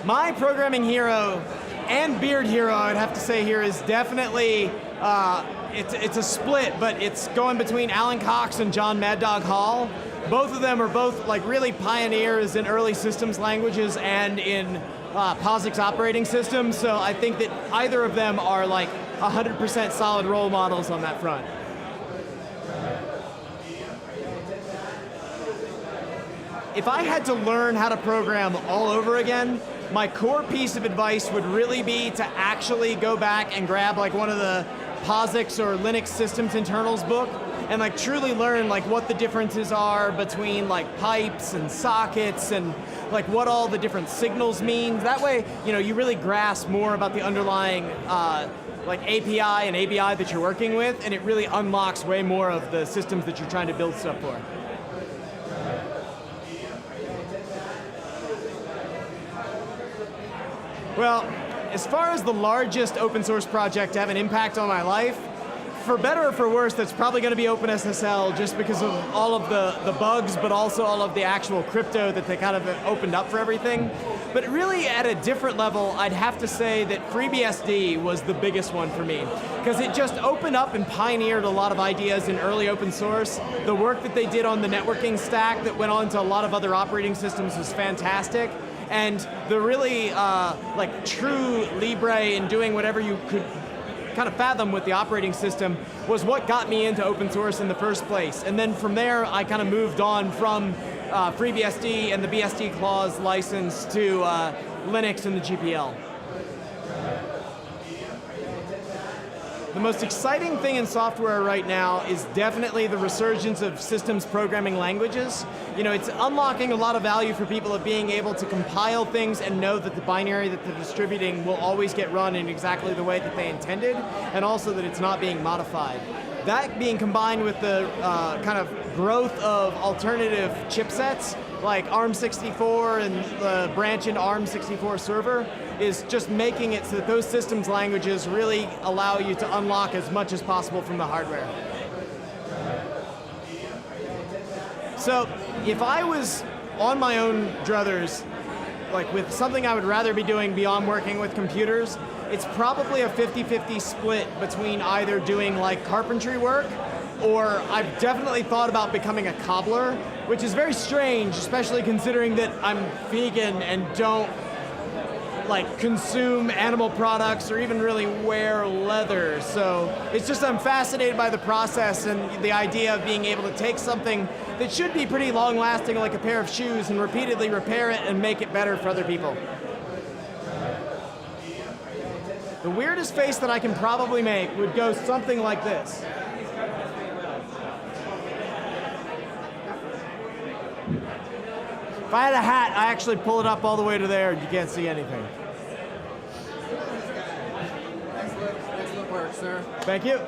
My programming hero and beard hero, I'd have to say here, is definitely, it's a split, but it's going between Alan Cox and John Mad Dog Hall. Both of them are both like really pioneers in early systems languages and in POSIX operating systems, so I think that either of them are like 100% solid role models on that front. If I had to learn how to program all over again, my core piece of advice would really be to actually go back and grab like one of the POSIX or Linux systems internals book and like truly learn like what the differences are between like pipes and sockets and like what all the different signals mean. That way, you really grasp more about the underlying like API and ABI that you're working with, and it really unlocks way more of the systems that you're trying to build stuff for. Well, as far as the largest open source project to have an impact on my life, for better or for worse, that's probably going to be OpenSSL just because of all of the bugs, but also all of the actual crypto that they kind of opened up for everything. But really, at a different level, I'd have to say that FreeBSD was the biggest one for me, because it just opened up and pioneered a lot of ideas in early open source. The work that they did on the networking stack that went on to a lot of other operating systems was fantastic. And the really like true Libre and doing whatever you could kind of fathom with the operating system was what got me into open source in the first place. And then from there, I kind of moved on from FreeBSD and the BSD clause license to Linux and the GPL. The most exciting thing in software right now is definitely the resurgence of systems programming languages. It's unlocking a lot of value for people of being able to compile things and know that the binary that they're distributing will always get run in exactly the way that they intended, and also that it's not being modified. That being combined with the kind of growth of alternative chipsets, like ARM64 and the branch into ARM64 server, is just making it so that those systems languages really allow you to unlock as much as possible from the hardware. So if I was on my own druthers, like with something I would rather be doing beyond working with computers, it's probably a 50-50 split between either doing like carpentry work, or I've definitely thought about becoming a cobbler, which is very strange, especially considering that I'm vegan and don't like consume animal products or even really wear leather. So it's just I'm fascinated by the process and the idea of being able to take something that should be pretty long lasting like a pair of shoes and repeatedly repair it and make it better for other people. The weirdest face that I can probably make would go something like this. If I had a hat, I actually pull it up all the way to there and you can't see anything. Excellent work, sir. Thank you.